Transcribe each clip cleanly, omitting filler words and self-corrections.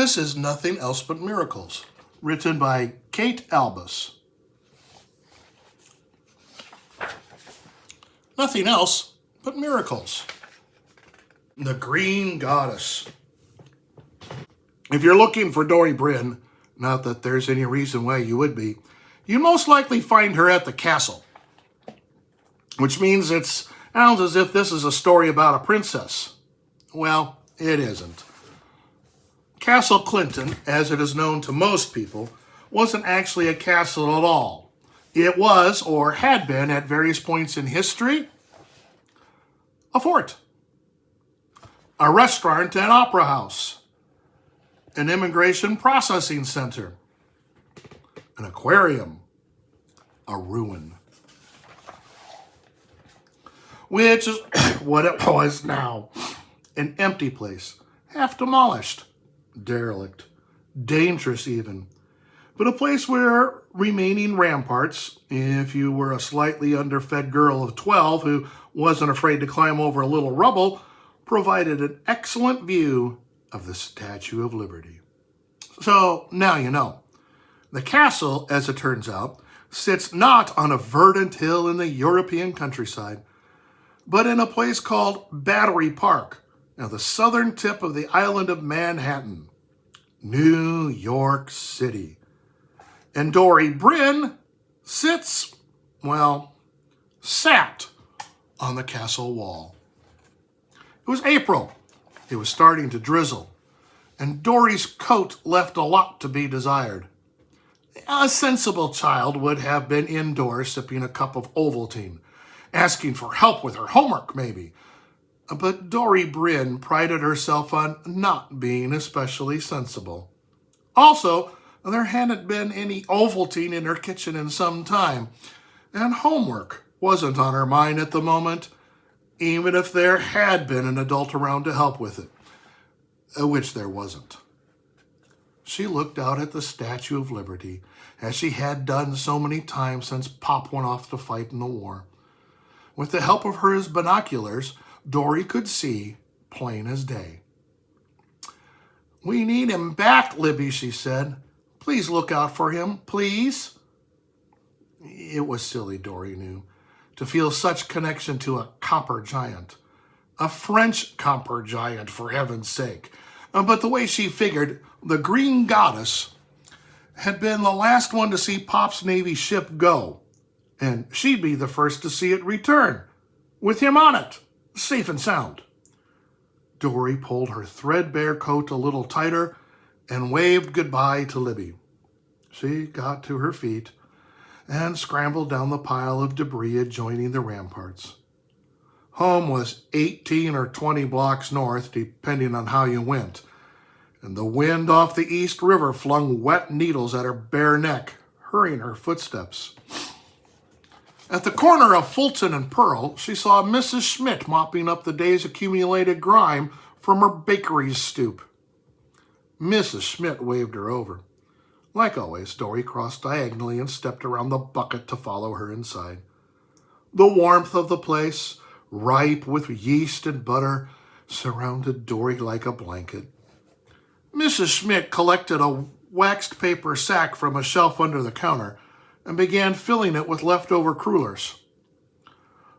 This is Nothing Else But Miracles, written by Kate Albus. Nothing else but miracles. The Green Goddess. If you're looking for Dory Bryn, not that there's any reason why you would be, you most likely find her at the castle, which means it sounds as if this is a story about a princess. Well, it isn't. Castle Clinton, as it is known to most people, wasn't actually a castle at all. It was, or had been at various points in history, a fort, a restaurant and opera house, an immigration processing center, an aquarium, a ruin, which is what it was now, an empty place, half demolished, derelict, dangerous even, but a place where remaining ramparts, if you were a slightly underfed girl of 12 who wasn't afraid to climb over a little rubble, provided an excellent view of the Statue of Liberty. So now you know. The castle, as it turns out, sits not on a verdant hill in the European countryside, but in a place called Battery Park, now the southern tip of the island of Manhattan, New York City. And Dory Bryn sat on the castle wall. It was April. It was starting to drizzle, and Dory's coat left a lot to be desired. A sensible child would have been indoors sipping a cup of Ovaltine, asking for help with her homework maybe. But Dory Bryn prided herself on not being especially sensible. Also, there hadn't been any Ovaltine in her kitchen in some time, and homework wasn't on her mind at the moment, even if there had been an adult around to help with it, which there wasn't. She looked out at the Statue of Liberty, as she had done so many times since Pop went off to fight in the war. With the help of her binoculars, Dory could see plain as day. "We need him back, Libby," she said. "Please look out for him, please." It was silly, Dory knew, to feel such connection to a copper giant. A French copper giant, for heaven's sake. But the way she figured, the Green Goddess had been the last one to see Pop's Navy ship go, and she'd be the first to see it return, with him on it, safe and sound. Dory pulled her threadbare coat a little tighter and waved goodbye to Libby. She got to her feet and scrambled down the pile of debris adjoining the ramparts. Home was 18 or 20 blocks north, depending on how you went, and the wind off the East River flung wet needles at her bare neck, hurrying her footsteps. At the corner of Fulton and Pearl, she saw Mrs. Schmidt mopping up the day's accumulated grime from her bakery's stoop. Mrs. Schmidt waved her over. Like always, Dory crossed diagonally and stepped around the bucket to follow her inside. The warmth of the place, ripe with yeast and butter, surrounded Dory like a blanket. Mrs. Schmidt collected a waxed paper sack from a shelf under the counter and began filling it with leftover crullers.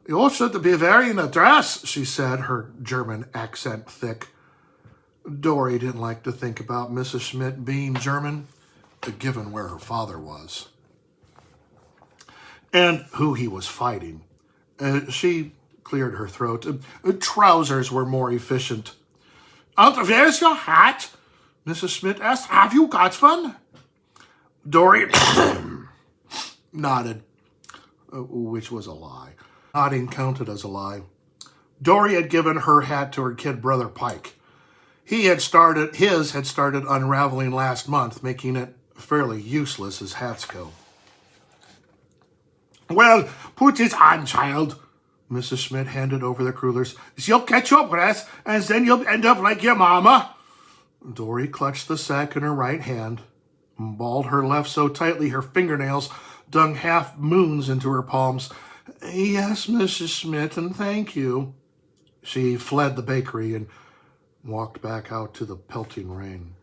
"You should be wearing a dress," she said, her German accent thick. Dory didn't like to think about Mrs. Schmidt being German, given where her father was, and who he was fighting. She cleared her throat. Trousers were more efficient. "And where's your hat?" Mrs. Schmidt asked. "Have you got one?" Dory nodded, which was a lie. Nodding counted as a lie. Dory had given her hat to her kid brother Pike. His had started unraveling last month, making it fairly useless as hats go. "Well, put it on, child." Mrs. Schmidt handed over the crullers. "You'll catch your breath, and then you'll end up like your mama." Dory clutched the sack in her right hand, and balled her left so tightly her fingernails dug half moons into her palms. "Yes, Mrs. Schmidt, and thank you." She fled the bakery and walked back out to the pelting rain.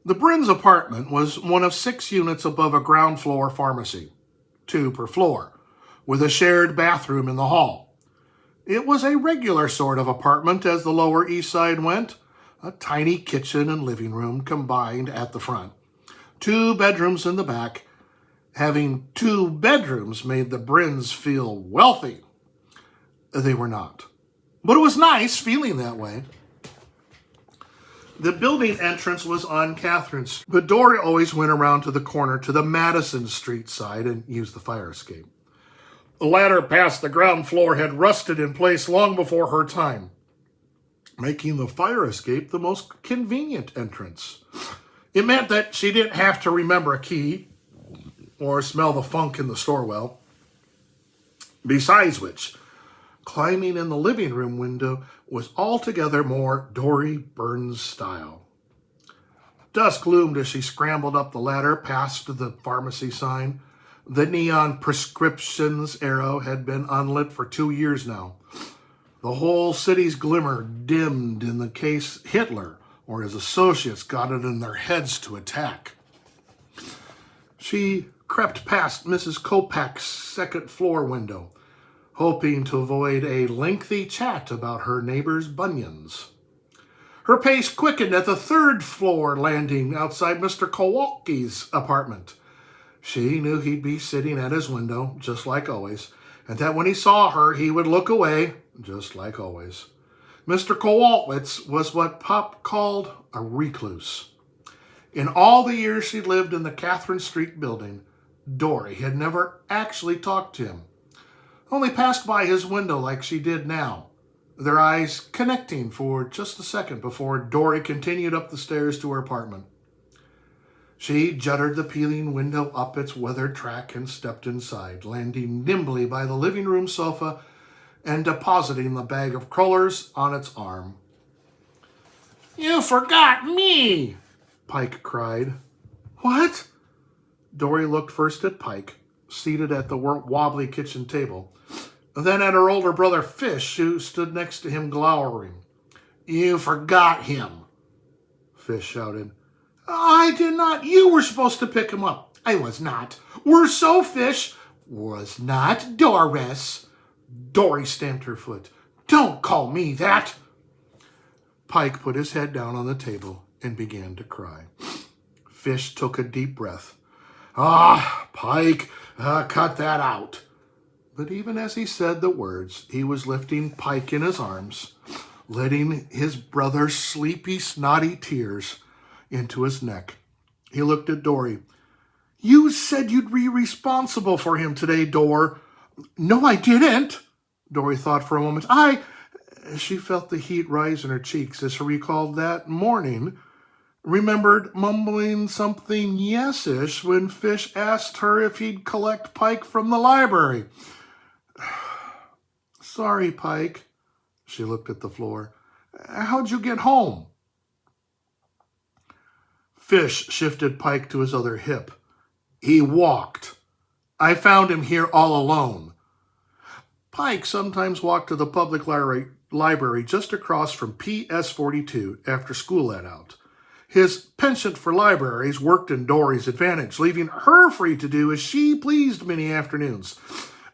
The Bryns apartment was one of 6 units above a ground floor pharmacy, 2 per floor, with a shared bathroom in the hall. It was a regular sort of apartment as the Lower East Side went, a tiny kitchen and living room combined at the front, 2 bedrooms in the back. Having 2 bedrooms made the Bryns feel wealthy. They were not. But it was nice feeling that way. The building entrance was on Catherine Street, but Dory always went around to the corner to the Madison Street side and used the fire escape. The ladder past the ground floor had rusted in place long before her time, making the fire escape the most convenient entrance. It meant that she didn't have to remember a key or smell the funk in the store well. Besides which, climbing in the living room window was altogether more Dory Burns style. Dusk loomed as she scrambled up the ladder past the pharmacy sign. The neon prescriptions arrow had been unlit for 2 years now. The whole city's glimmer dimmed in the case Hitler or his associates got it in their heads to attack. She crept past Mrs. Kopach's second-floor window, hoping to avoid a lengthy chat about her neighbor's bunions. Her pace quickened at the third-floor landing outside Mr. Kowalski's apartment. She knew he'd be sitting at his window, just like always, and that when he saw her, he would look away, just like always. Mr. Kowalski was what Pop called a recluse. In all the years she'd lived in the Catherine Street building, Dory had never actually talked to him, only passed by his window like she did now, their eyes connecting for just a second before Dory continued up the stairs to her apartment. She juddered the peeling window up its weathered track and stepped inside, landing nimbly by the living room sofa and depositing the bag of crullers on its arm. "You forgot me!" Pike cried. "What?" Dory looked first at Pike, seated at the wobbly kitchen table, then at her older brother Fish, who stood next to him glowering. "You forgot him," Fish shouted. "I did not. You were supposed to pick him up." "I was not." "Were so, Fish." "Was not, Doris." Dory stamped her foot. "Don't call me that." Pike put his head down on the table and began to cry. Fish took a deep breath. Pike, cut that out." But even as he said the words, he was lifting Pike in his arms, letting his brother's sleepy, snotty tears into his neck. He looked at Dory. "You said you'd be responsible for him today, Dor." "No, I didn't." Dory thought for a moment. She felt the heat rise in her cheeks as she recalled that morning, remembered mumbling something yes-ish when Fish asked her if he'd collect Pike from the library. "Sorry, Pike." She looked at the floor. "How'd you get home?" Fish shifted Pike to his other hip. "He walked. I found him here all alone." Pike sometimes walked to the public library just across from PS 42 after school let out. His penchant for libraries worked in Dory's advantage, leaving her free to do as she pleased many afternoons,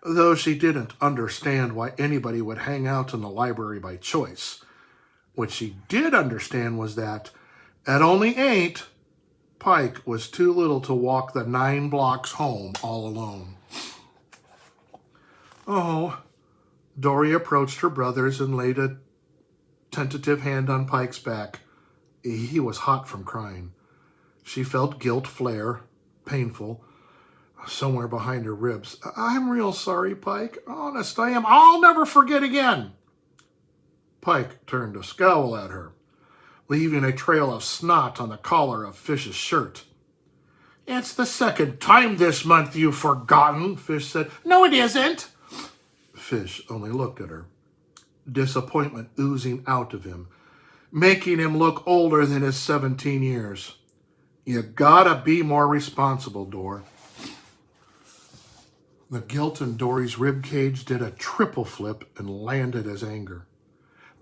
though she didn't understand why anybody would hang out in the library by choice. What she did understand was that, at only 8, Pike was too little to walk the 9 blocks home all alone. "Oh." Dory approached her brothers and laid a tentative hand on Pike's back. He was hot from crying. She felt guilt flare, painful, somewhere behind her ribs. "I'm real sorry, Pike. Honest, I am. I'll never forget again." Pike turned to scowl at her, leaving a trail of snot on the collar of Fish's shirt. "It's the second time this month you've forgotten," Fish said. "No, it isn't." Fish only looked at her, disappointment oozing out of him, making him look older than his 17 years. "You gotta be more responsible, Dor." The guilt in Dory's ribcage did a triple flip and landed as anger.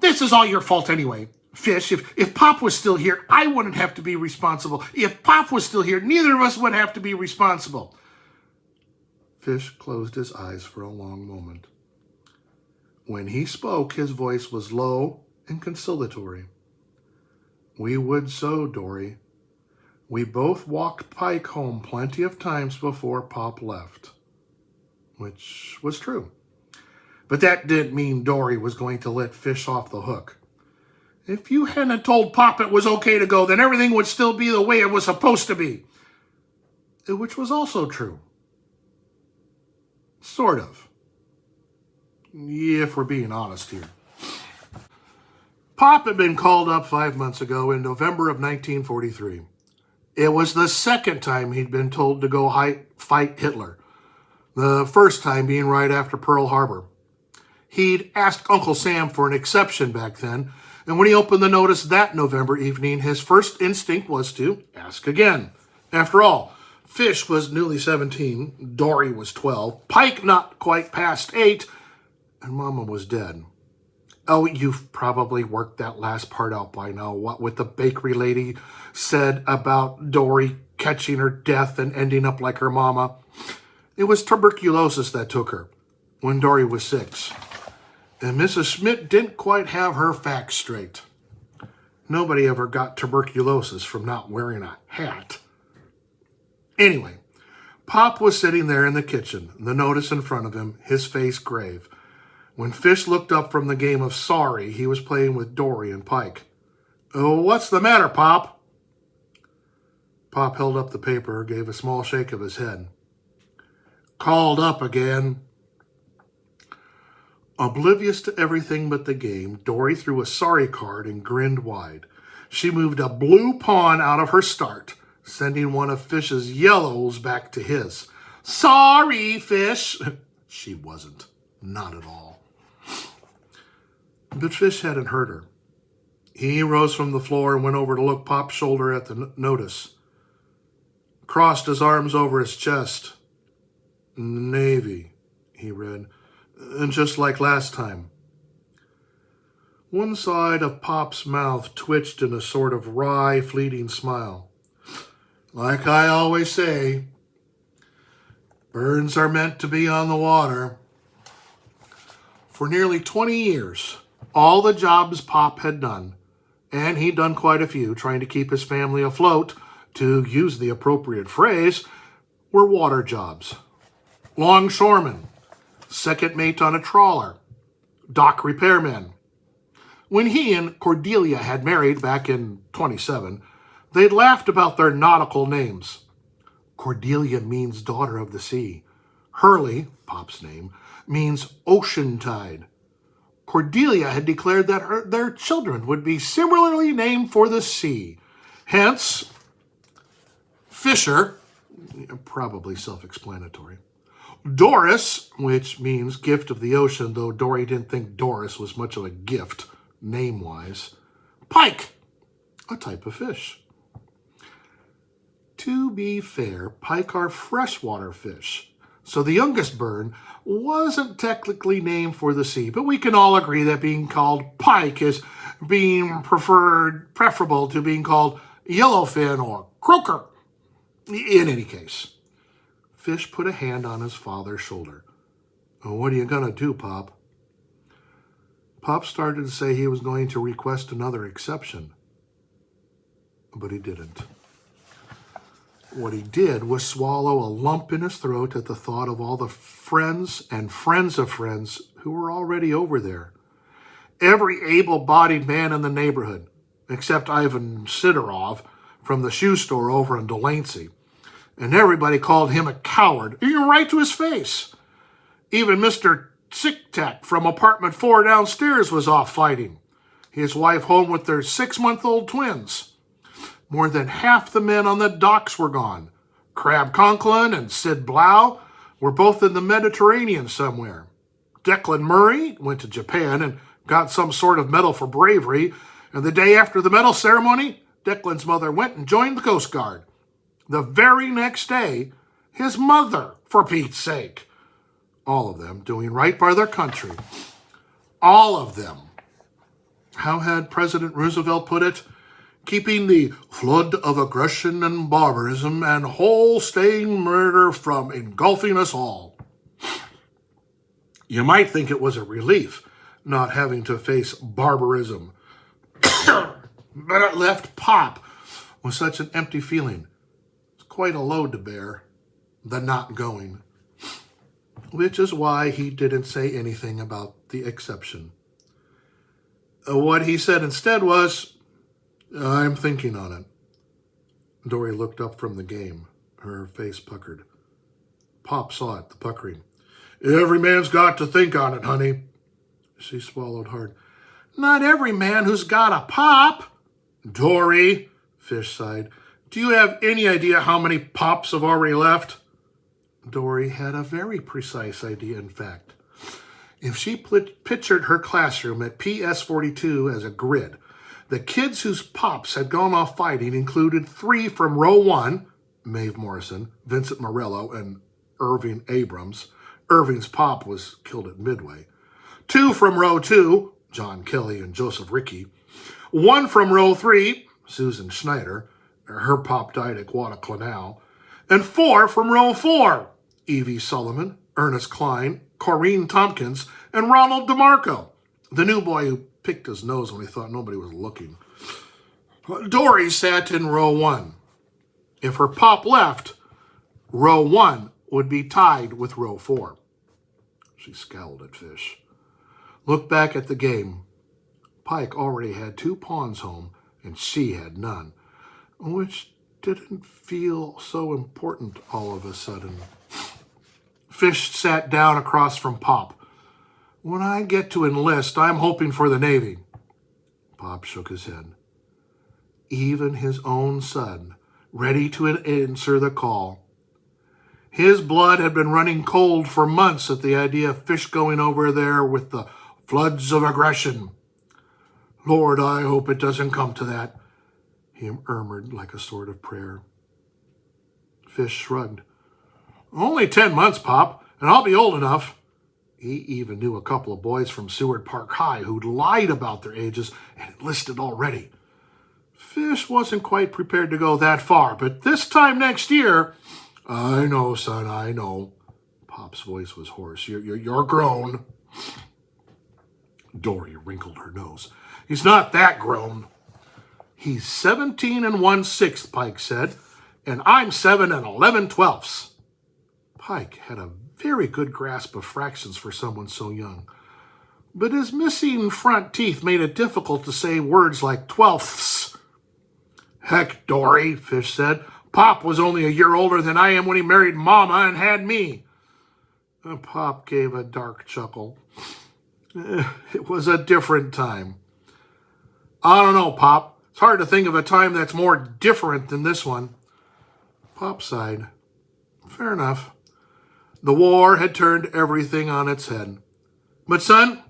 "This is all your fault anyway. Fish, if Pop was still here, I wouldn't have to be responsible. If Pop was still here, neither of us would have to be responsible. Fish closed his eyes for a long moment. When he spoke, his voice was low and conciliatory. We would so, Dory. We both walked Pike home plenty of times before Pop left. Which was true. But that didn't mean Dory was going to let Fish off the hook. If you hadn't told Pop it was okay to go, then everything would still be the way it was supposed to be. Which was also true. Sort of. If we're being honest here. Pop had been called up 5 months ago in November of 1943. It was the second time he'd been told to go fight Hitler. The first time being right after Pearl Harbor. He'd asked Uncle Sam for an exception back then, and when he opened the notice that November evening, his first instinct was to ask again. After all, Fish was newly 17, Dory was 12, Pike not quite past 8, and Mama was dead. Oh, you've probably worked that last part out by now, what with the bakery lady said about Dory catching her death and ending up like her mama. It was tuberculosis that took her when Dory was 6. And Mrs. Schmidt didn't quite have her facts straight. Nobody ever got tuberculosis from not wearing a hat. Anyway, Pop was sitting there in the kitchen, the notice in front of him, his face grave. When Fish looked up from the game of Sorry, he was playing with Dory and Pike. Oh, what's the matter, Pop? Pop held up the paper, gave a small shake of his head. Called up again. Oblivious to everything but the game, Dory threw a sorry card and grinned wide. She moved a blue pawn out of her start, sending one of Fish's yellows back to his. Sorry, Fish. She wasn't. Not at all. But Fish hadn't hurt her. He rose from the floor and went over to look Pop's shoulder at the notice. Crossed his arms over his chest. Navy, he read. And just like last time. One side of Pop's mouth twitched in a sort of wry, fleeting smile. Like I always say, birds are meant to be on the water. For nearly 20 years, all the jobs Pop had done, and he'd done quite a few, trying to keep his family afloat, to use the appropriate phrase, were water jobs. Longshoremen, second mate on a trawler, dock repairman. When he and Cordelia had married back in 27, they'd laughed about their nautical names. Cordelia means daughter of the sea. Hurley, Pop's name, means ocean tide. Cordelia had declared that their children would be similarly named for the sea. Hence, Fisher, probably self-explanatory. Doris, which means gift of the ocean, though Dory didn't think Doris was much of a gift, name-wise. Pike, a type of fish. To be fair, pike are freshwater fish, so the youngest bird wasn't technically named for the sea, but we can all agree that being called pike is being preferable to being called yellowfin or croaker. In any case, Fish put a hand on his father's shoulder. Oh, what are you going to do, Pop? Pop started to say he was going to request another exception, but he didn't. What he did was swallow a lump in his throat at the thought of all the friends and friends of friends who were already over there. Every able-bodied man in the neighborhood, except Ivan Sidorov from the shoe store over in Delancey. And everybody called him a coward, even right to his face. Even Mr. Tic-Tac from apartment 4 downstairs was off fighting. His wife home with their 6-month-old twins. More than half the men on the docks were gone. Crab Conklin and Sid Blau were both in the Mediterranean somewhere. Declan Murray went to Japan and got some sort of medal for bravery, and the day after the medal ceremony, Declan's mother went and joined the Coast Guard. The very next day, his mother, for Pete's sake. All of them doing right by their country. All of them. How had President Roosevelt put it? Keeping the flood of aggression and barbarism and whole-staying murder from engulfing us all. You might think it was a relief not having to face barbarism, but it left Pop with such an empty feeling. It's quite a load to bear, the not going, which is why he didn't say anything about the exception. What he said instead was, "I'm thinking on it." Dory looked up from the game, her face puckered. Pop saw it, the puckering. "Every man's got to think on it, honey." She swallowed hard. "Not every man who's got a pop." "Dory," Fish sighed, "do you have any idea how many pops have already left?" Dory had a very precise idea, in fact. If she pictured her classroom at PS42 as a grid, the kids whose pops had gone off fighting included 3 from row 1, Maeve Morrison, Vincent Morello, and Irving Abrams. Irving's pop was killed at Midway. 2 from row 2, John Kelly and Joseph Rickey. 1 from row 3, Susan Schneider. Her pop died at Guadalcanal. And 4 from row 4, Evie Sullivan, Ernest Klein, Corrine Tompkins, and Ronald DeMarco, the new boy who picked his nose when he thought nobody was looking. Dory sat in row 1. If her pop left, row 1 would be tied with row 4. She scowled at Fish. Looked back at the game. Pike already had 2 pawns home, and she had none, which didn't feel so important all of a sudden. Fish sat down across from Pop. "When I get to enlist, I'm hoping for the Navy." Pop shook his head. Even his own son, ready to answer the call. His blood had been running cold for months at the idea of Fish going over there with the floods of aggression. "Lord, I hope it doesn't come to that," he murmured like a sort of prayer. Fish shrugged. "Only 10 months, Pop, and I'll be old enough." He even knew a couple of boys from Seward Park High who'd lied about their ages and enlisted already. Fish wasn't quite prepared to go that far, but this time next year... "I know, son, I know." Pop's voice was hoarse. You're grown." Dory wrinkled her nose. "He's not that grown." "He's 17 1/6, Pike said, and I'm 7 11/12. Pike had a very good grasp of fractions for someone so young, but his missing front teeth made it difficult to say words like 12ths. "Heck, Dory," Fish said. "Pop was only a year older than I am when he married Mama and had me." Pop gave a dark chuckle. It was a different time. "I don't know, Pop. It's hard to think of a time that's more different than this one." Pop sighed. "Fair enough. The war had turned everything on its head. But, son,"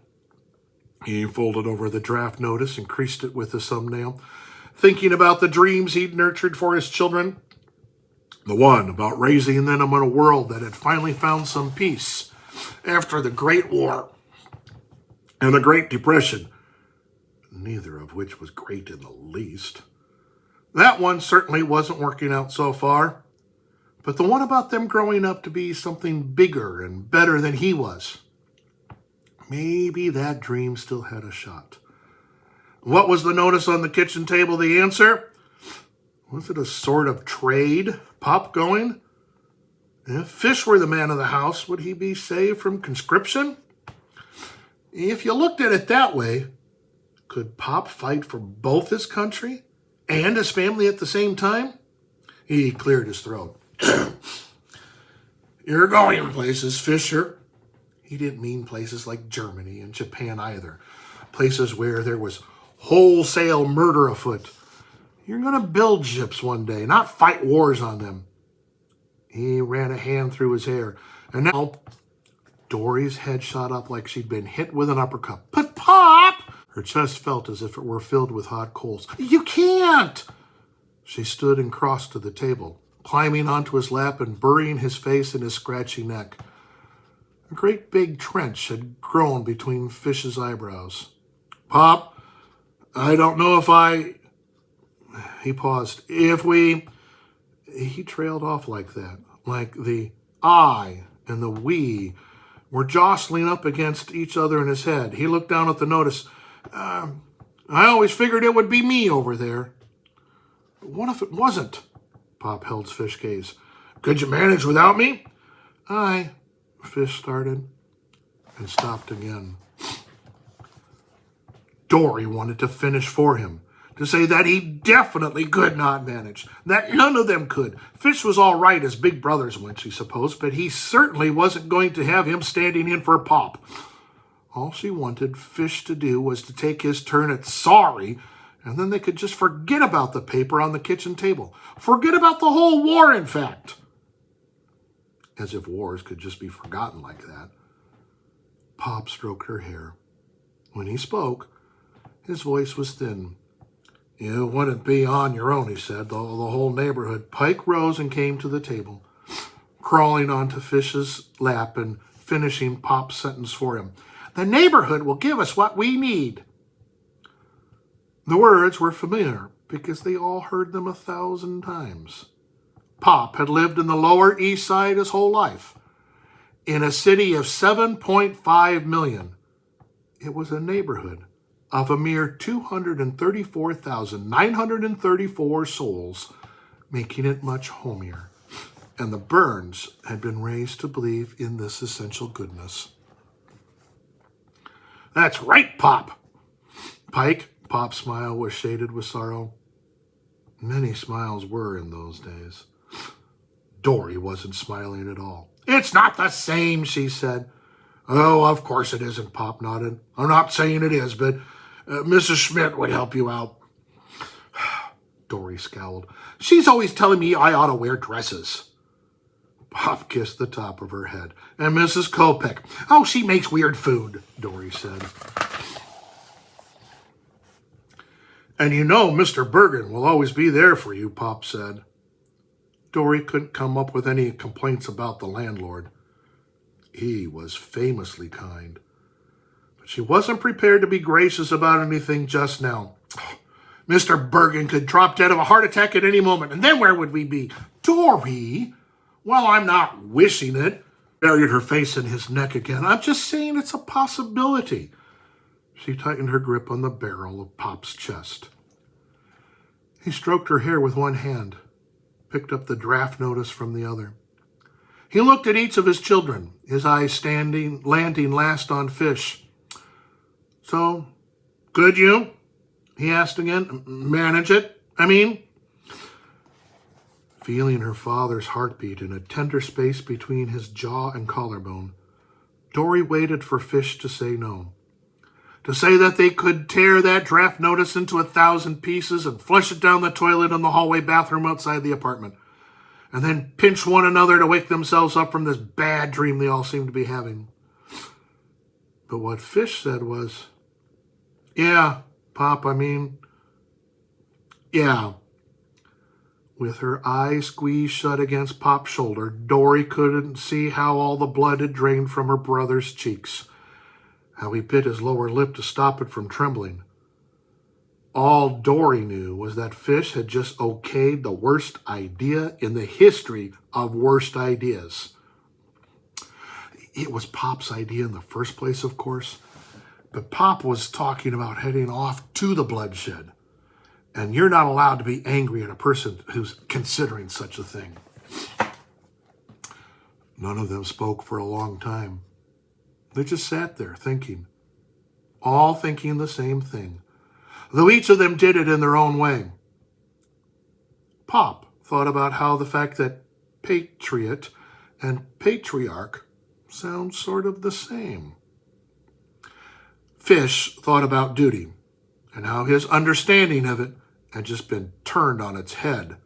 he folded over the draft notice and creased it with the thumbnail, thinking about the dreams he'd nurtured for his children. The one about raising them in a world that had finally found some peace after the Great War and the Great Depression, neither of which was great in the least. That one certainly wasn't working out so far. But the one about them growing up to be something bigger and better than he was, maybe that dream still had a shot. What was the notice on the kitchen table the answer? Was it a sort of trade, Pop going? If Fish were the man of the house, would he be saved from conscription? If you looked at it that way, could Pop fight for both his country and his family at the same time? He cleared his throat. "You're going places, Fisher." He didn't mean places like Germany and Japan either. Places where there was wholesale murder afoot. "You're going to build ships one day, not fight wars on them." He ran a hand through his hair. And now Dory's head shot up like she'd been hit with an uppercut. "But Pop!" Her chest felt as if it were filled with hot coals. "You can't!" She stood and crossed to the table, climbing onto his lap and burying his face in his scratchy neck. A great big trench had grown between Fish's eyebrows. "Pop, I don't know if he paused, he trailed off like that, like the I and the we were jostling up against each other in his head. He looked down at the notice. I always figured it would be me over there. What if it wasn't? Pop held Fish gaze. Could you manage without me? Fish started and stopped again. Dory wanted to finish for him, to say that he definitely could not manage, that none of them could. Fish was all right as big brothers went, she supposed, but he certainly wasn't going to have him standing in for Pop. All she wanted Fish to do was to take his turn at sorry, and then they could just forget about the paper on the kitchen table. Forget about the whole war, in fact. As if wars could just be forgotten like that. Pop stroked her hair. When he spoke, his voice was thin. You wouldn't be on your own, he said. The whole neighborhood. Pike rose and came to the table, crawling onto Fish's lap and finishing Pop's sentence for him. The neighborhood will give us what we need. The words were familiar because they all heard them 1,000 times. Pop had lived in the Lower East Side his whole life. In a city of 7.5 million, it was a neighborhood of a mere 234,934 souls, making it much homier. And the Burns had been raised to believe in this essential goodness. That's right, Pop. Pike, Pop's smile was shaded with sorrow. Many smiles were in those days. Dory wasn't smiling at all. It's not the same, she said. Oh, of course it isn't, Pop nodded. I'm not saying it is, but Mrs. Schmidt would help you out. Dory scowled. She's always telling me I ought to wear dresses. Pop kissed the top of her head. And Mrs. Kopek. Oh, she makes weird food, Dory said. And you know Mr. Bergen will always be there for you, Pop said. Dory couldn't come up with any complaints about the landlord. He was famously kind. But she wasn't prepared to be gracious about anything just now. Mr. Bergen could drop dead of a heart attack at any moment, and then where would we be? Dory? Well, I'm not wishing it. Buried her face in his neck again. I'm just saying it's a possibility. She tightened her grip on the barrel of Pop's chest. He stroked her hair with one hand, picked up the draft notice from the other. He looked at each of his children, his eyes landing last on Fish. So, could you, he asked again, manage it, I mean? Feeling her father's heartbeat in a tender space between his jaw and collarbone, Dory waited for Fish to say no. To say that they could tear that draft notice into 1,000 pieces and flush it down the toilet in the hallway bathroom outside the apartment, and then pinch one another to wake themselves up from this bad dream they all seemed to be having. But what Fish said was, yeah, Pop, yeah. With her eyes squeezed shut against Pop's shoulder, Dory couldn't see how all the blood had drained from her brother's cheeks, how he bit his lower lip to stop it from trembling. All Dory knew was that Fish had just okayed the worst idea in the history of worst ideas. It was Pop's idea in the first place, of course, but Pop was talking about heading off to the bloodshed. And you're not allowed to be angry at a person who's considering such a thing. None of them spoke for a long time. They just sat there thinking, all thinking the same thing, though each of them did it in their own way. Pop thought about how the fact that patriot and patriarch sound sort of the same. Fish thought about duty and how his understanding of it had just been turned on its head.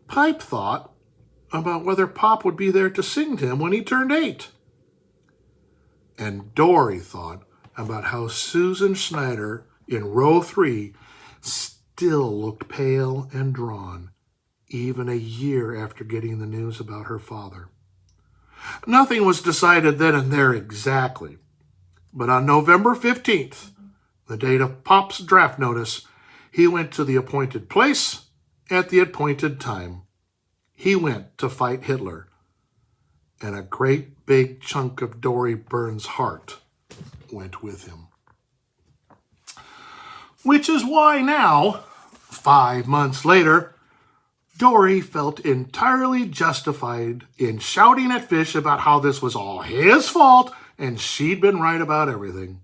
Pipe thought about whether Pop would be there to sing to him when he turned 8. And Dory thought about how Susan Schneider in row 3 still looked pale and drawn, even a year after getting the news about her father. Nothing was decided then and there exactly, but on November 15th, The date of Pop's draft notice, he went to the appointed place at the appointed time. He went to fight Hitler. And a great big chunk of Dory Burns' heart went with him. Which is why now, 5 months later, Dory felt entirely justified in shouting at Fish about how this was all his fault and she'd been right about everything.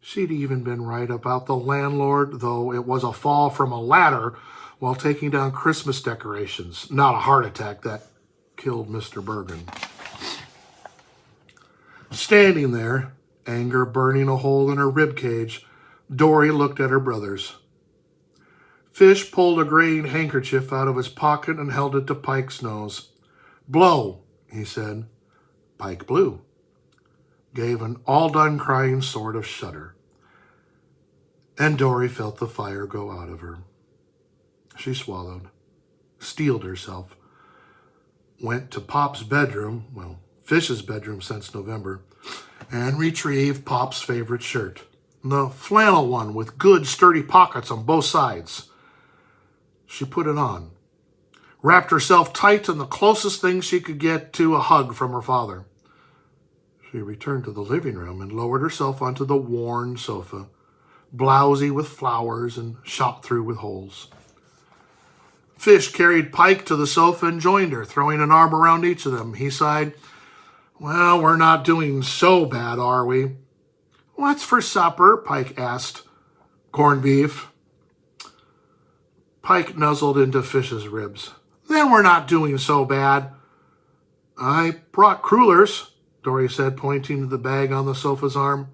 She'd even been right about the landlord, though it was a fall from a ladder while taking down Christmas decorations, not a heart attack that killed Mr. Bergen. Standing there, anger burning a hole in her rib cage, Dory looked at her brothers. Fish pulled a graying handkerchief out of his pocket and held it to Pike's nose. "Blow," he said. Pike blew. Gave an all-done-crying sort of shudder. And Dory felt the fire go out of her. She swallowed, steeled herself, went to Pop's bedroom, Fish's bedroom since November, and retrieved Pop's favorite shirt, the flannel one with good sturdy pockets on both sides. She put it on, wrapped herself tight in the closest thing she could get to a hug from her father. She returned to the living room and lowered herself onto the worn sofa, blousy with flowers and shot through with holes. Fish carried Pike to the sofa and joined her, throwing an arm around each of them. He sighed, "Well, we're not doing so bad, are we?" "What's for supper?" Pike asked. "Corned beef." Pike nuzzled into Fish's ribs. "Then we're not doing so bad." "I brought crullers," Dory said, pointing to the bag on the sofa's arm.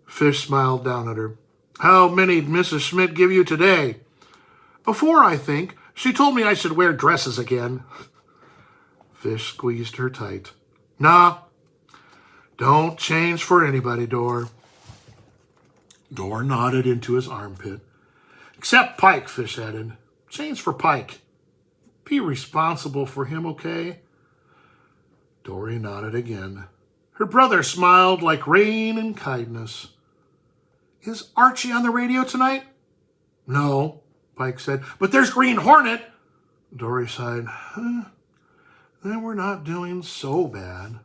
Fish smiled down at her. "How many did Mrs. Schmidt give you today?" "4, I think. She told me I should wear dresses again." Fish squeezed her tight. "Nah, don't change for anybody, Dor." Dor nodded into his armpit. "Except Pike," Fish added. "Change for Pike. Be responsible for him, okay?" Dory nodded again. Her brother smiled like rain and kindness. "Is Archie on the radio tonight?" "No," Pike said. "But there's Green Hornet." Dory sighed. Then we're not doing so bad."